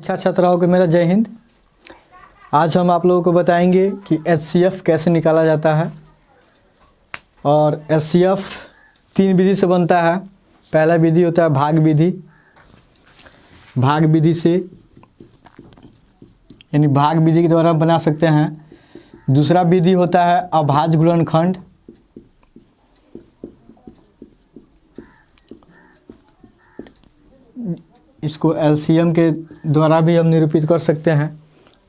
अच्छा छात्राओं को मेरा जय हिंद। आज हम आप लोगों को बताएंगे कि एचसीएफ कैसे निकाला जाता है। और एचसीएफ 3 विधि से बनता है। पहला विधि होता है भाग विधि। भाग विधि से यानी भाग विधि के द्वारा बना सकते हैं। दूसरा विधि होता है अभाज्य गुणनखंड। इसको एलसीएम के द्वारा भी हम निरूपित कर सकते हैं।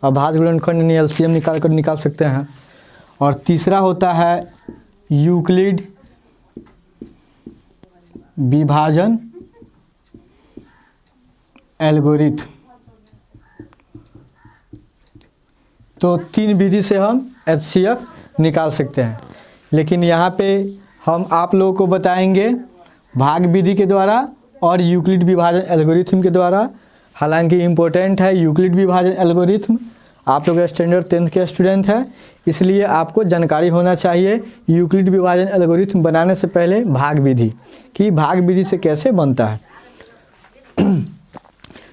अभाज्य गुणनखंड यानी एलसीएम निकाल सकते हैं। और तीसरा होता है यूक्लिड विभाजन एल्गोरिथम। तो 3 विधि से हम एचसीएफ निकाल सकते हैं, लेकिन यहाँ पे हम आप लोगों को बताएंगे भाग विधि के द्वारा और यूक्लिड विभाजन एल्गोरिथम के द्वारा। हालांकि इम्पोर्टेंट है यूक्लिड विभाजन एल्गोरिथम। आप लोग स्टैंडर्ड 10th के स्टूडेंट हैं, इसलिए आपको जानकारी होना चाहिए यूक्लिड विभाजन एल्गोरिथम बनाने से पहले भाग विधि कि भाग विधि से कैसे बनता है।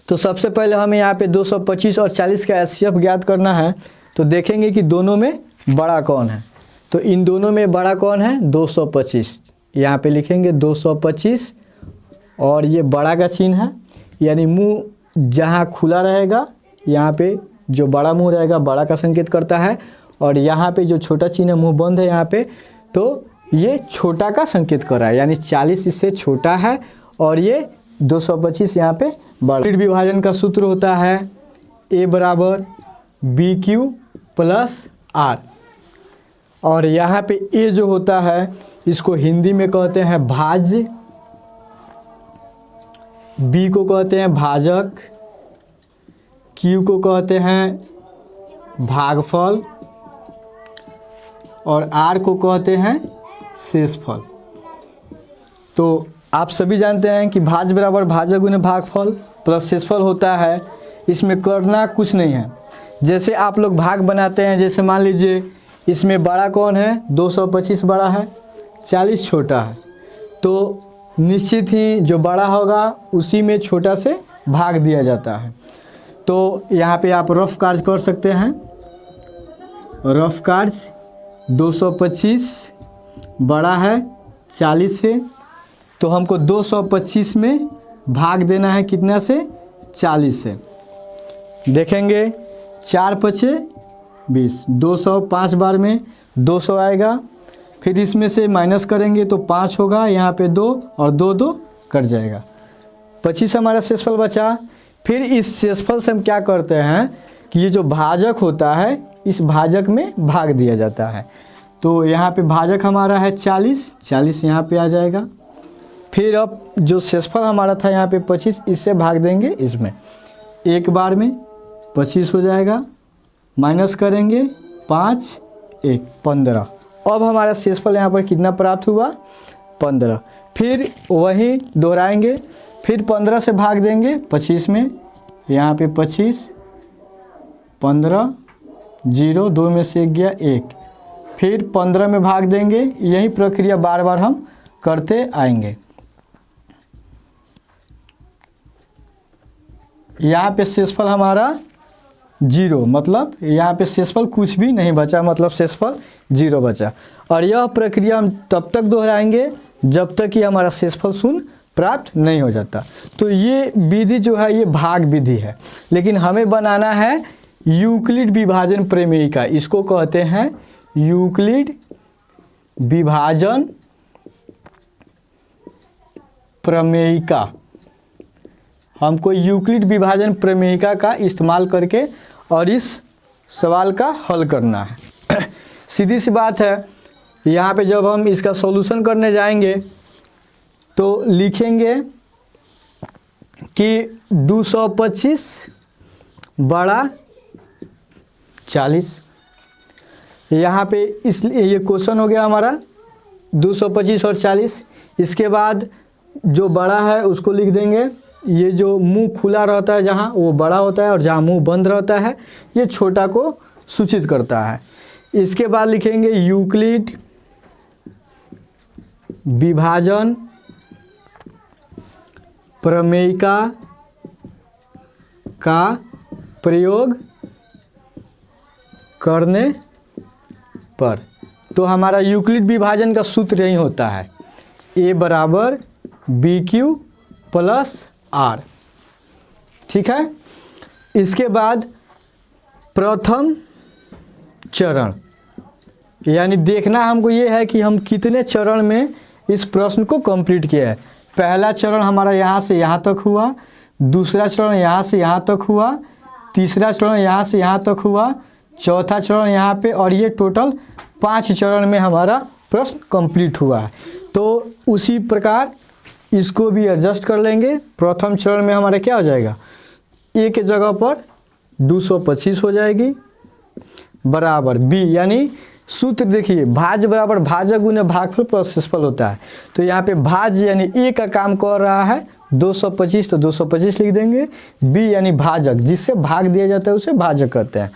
तो सबसे पहले हमें यहाँ पे 225 और 40 का एचसीएफ ज्ञात करना है। तो देखेंगे कि दोनों में बड़ा कौन है। तो इन दोनों में बड़ा कौन है? 225। यहाँ पे लिखेंगे 225 और ये बड़ा का चिन्ह है, यानी मुंह जहाँ खुला रहेगा यहाँ पे जो बड़ा मुंह रहेगा बड़ा का संकेत करता है, और यहाँ पे जो छोटा चिन्ह है मुंह बंद है यहाँ पे, तो ये छोटा का संकेत कर रहा है, यानी 40 इससे छोटा है और ये 225 यहाँ पे बड़ा। यूक्लिड विभाजन का सूत्र होता है A बराबर BQ प्लस R। और यहाँ पे A जो होता है इसको हिंदी में कहते हैं भाज्य, B को कहते हैं भाजक, Q को कहते हैं भागफल और R को कहते हैं शेषफल। तो आप सभी जानते हैं कि भाज्य बराबर भाजक गुने भागफल प्लस शेषफल होता है। इसमें करना कुछ नहीं है। जैसे आप लोग भाग बनाते हैं, जैसे मान लीजिए इसमें बड़ा कौन है? 225 बड़ा है, 40 छोटा है, तो निश्चित ही जो बड़ा होगा उसी में छोटा से भाग दिया जाता है। तो यहाँ पे आप रफ कार्य कर सकते हैं। रफ कार्य 225 बड़ा है 40 से, तो हमको 225 में भाग देना है कितना से? 40 से। देखेंगे 4 पचे 20, 200 5 बार में 200 आएगा। फिर इसमें से माइनस करेंगे तो 5 होगा, यहाँ पे 2 और 2 2 कट जाएगा। 25 हमारा शेषफल बचा। फिर इस शेषफल से हम क्या करते हैं कि ये जो भाजक होता है इस भाजक में भाग दिया जाता है। तो यहाँ पे भाजक हमारा है 40 यहाँ पे आ जाएगा। फिर अब जो शेषफल हमारा था यहाँ पे 25, इससे भाग देंगे इसमें, एक बार में 25 हो जाएगा। माइनस करेंगे 5 1 15। अब हमारा शेषफल यहाँ पर कितना प्राप्त हुआ? 15। फिर वही दोहराएंगे, फिर 15 से भाग देंगे 25 में, यहाँ पे 25 15 0 2 में से गया 1। फिर 15 में भाग देंगे। यही प्रक्रिया बार बार हम करते आएंगे। यहाँ पे शेषफल हमारा 0, मतलब यहाँ पे शेषफल कुछ भी नहीं बचा, मतलब शेषफल 0 बचा। और यह प्रक्रिया हम तब तक दोहराएंगे जब तक कि हमारा शेषफल शून्य प्राप्त नहीं हो जाता। तो ये विधि जो है ये भाग विधि है, लेकिन हमें बनाना है यूक्लिड विभाजन प्रमेयिका। इसको कहते हैं यूक्लिड विभाजन प्रमेयिका। हमको यूक्लिड विभाजन प्रमेयिका का इस्तेमाल करके और इस सवाल का हल करना है। सीधी सी बात है, यहाँ पे जब हम इसका सॉल्यूशन करने जाएंगे तो लिखेंगे कि 225 बड़ा 40। यहाँ पे इसलिए ये क्वेश्चन हो गया हमारा 225 और 40। इसके बाद जो बड़ा है उसको लिख देंगे। ये जो मुंह खुला रहता है जहाँ, वो बड़ा होता है, और जहाँ मुंह बंद रहता है ये छोटा को सूचित करता है। इसके बाद लिखेंगे यूक्लिड विभाजन प्रमेयिका का प्रयोग करने पर, तो हमारा यूक्लिड विभाजन का सूत्र यही होता है, A बराबर BQ प्लस R। ठीक है, इसके बाद प्रथम चरण, यानी देखना हमको ये है कि हम कितने चरण में इस प्रश्न को कंप्लीट किया है। पहला चरण हमारा यहाँ से यहाँ तक हुआ, दूसरा चरण यहाँ से यहाँ तक हुआ, तीसरा चरण यहाँ से यहाँ तक हुआ, चौथा चरण यहाँ पे, और ये टोटल 5 चरण में हमारा प्रश्न कंप्लीट हुआ है। तो उसी प्रकार इसको भी एडजस्ट कर लेंगे। प्रथम चरण में हमारा क्या हो जाएगा, A के जगह पर 225 हो जाएगी बराबर B, यानी सूत्र देखिए, भाज्य बराबर भाजक गुने भागफल प्लस शेषफल होता है। तो यहाँ पे भाज्य यानी A का काम कर रहा है 225, तो 225 लिख देंगे। B यानी भाजक, जिससे भाग दिया जाता है उसे भाजक कहते हैं।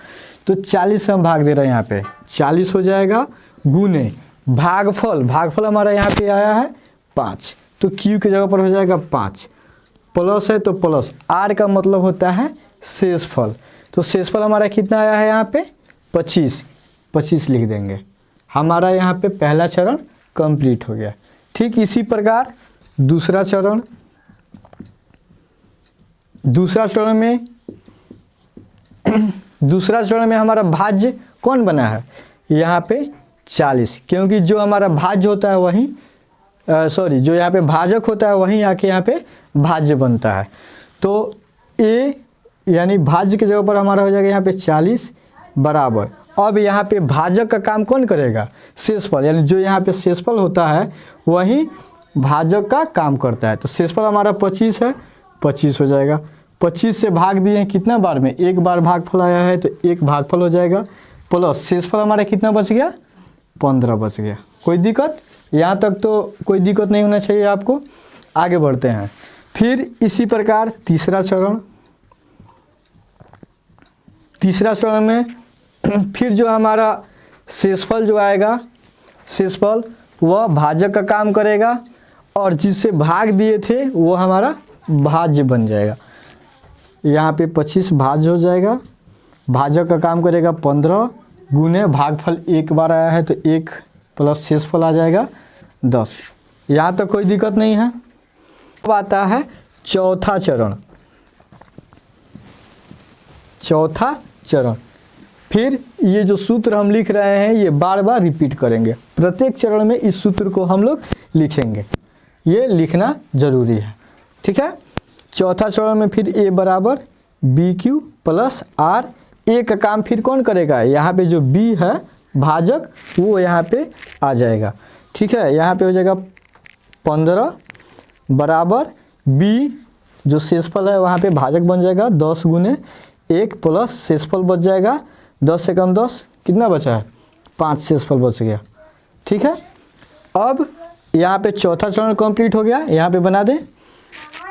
तो 40 से हम भाग दे रहे हैं, यहाँ पे 40 हो जाएगा, गुने भागफल, भागफल हमारा यहाँ पे आया है 5, तो Q की जगह पर हो जाएगा 5, प्लस है तो प्लस, R का मतलब होता है शेषफल। तो शेषफल हमारा कितना आया है यहाँ पे 25 लिख देंगे। हमारा यहाँ पे पहला चरण कंप्लीट हो गया। ठीक इसी प्रकार दूसरा चरण में हमारा भाज्य कौन बना है, यहाँ पे 40, क्योंकि जो हमारा भाज्य होता है वही जो यहाँ पे भाजक होता है वहीं आके यहाँ पे भाज्य बनता है। तो A यानी भाज्य की जगह पर हमारा हो जाएगा यहाँ पे 40 बराबर, अब यहाँ पे भाजक का काम कौन करेगा, शेषफल, यानी जो यहाँ पे शेषफल होता है वही भाजक का काम करता है। तो शेषफल हमारा 25 है, 25 हो जाएगा, 25 से भाग दिए हैं कितना बार में, एक बार भागफल आया है तो एक भागफल हो जाएगा, प्लस शेषफल हमारा कितना बच गया, 15 बच गया। कोई दिक्कत, यहाँ तक तो कोई दिक्कत नहीं होना चाहिए आपको। आगे बढ़ते हैं। फिर इसी प्रकार तीसरा चरण में फिर जो हमारा शेषफल जो आएगा, शेषफल वह भाजक का काम करेगा, और जिससे भाग दिए थे वो हमारा भाज्य बन जाएगा। यहाँ पे 25 भाज्य हो जाएगा, भाजक का काम करेगा 15, गुने भागफल एक बार आया है तो 1 प्लस शेषफल आ जाएगा 10। यहाँ तक कोई दिक्कत नहीं है। अब आता है चौथा चरण। फिर ये जो सूत्र हम लिख रहे हैं ये बार बार रिपीट करेंगे, प्रत्येक चरण में इस सूत्र को हम लोग लिखेंगे, ये लिखना जरूरी है। ठीक है, चौथा चरण में फिर A बराबर BQ प्लस R, A का काम फिर कौन करेगा, यहाँ पे जो B है भाजक वो यहाँ पे आ जाएगा। ठीक है, यहाँ पे हो जाएगा 15 बराबर B जो शेषफल है वहाँ पे भाजक बन जाएगा 10 गुने 1 प्लस शेषफल बच जाएगा 10 से कम 10, कितना बचा है 5 शेषफल बच गया। ठीक है, अब यहाँ पे चौथा चरण कंप्लीट हो गया, यहाँ पे बना दें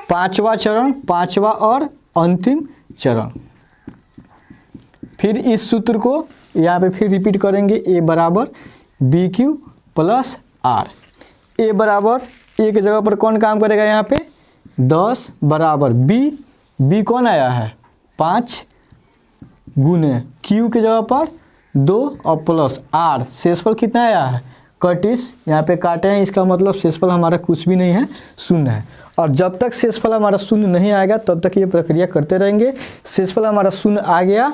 पांचवा और अंतिम चरण। फिर इस सूत्र को यहाँ पे फिर रिपीट करेंगे, A बराबर BQ प्लस R। A बराबर A की जगह पर कौन काम करेगा, यहाँ पे 10 बराबर B कौन आया है 5 गुने Q की जगह पर 2 और प्लस R, शेषफल कितना आया है 31, यहाँ पे काटे हैं, इसका मतलब शेषफल हमारा कुछ भी नहीं है, शून्य है। और जब तक शेषफल हमारा शून्य नहीं आएगा तब तक ये प्रक्रिया करते रहेंगे। शेषफल हमारा शून्य आ गया,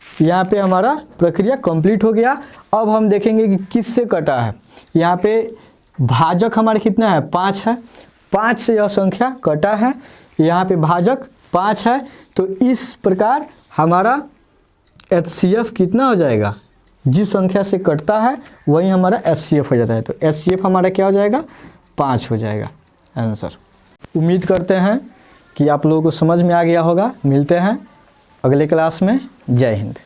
यहाँ पे हमारा प्रक्रिया कंप्लीट हो गया। अब हम देखेंगे कि किससे कटा है। यहाँ पे भाजक हमारा कितना है 5 है, 5 से यह संख्या कटा है, यहाँ पे भाजक 5 है, तो इस प्रकार हमारा HCF कितना हो जाएगा, जिस संख्या से कटता है वही हमारा HCF हो जाता है। तो HCF हमारा क्या हो जाएगा 5 हो जाएगा आंसर। उम्मीद करते हैं कि आप लोगों को समझ में आ गया होगा। मिलते हैं अगले क्लास में। जय हिंद।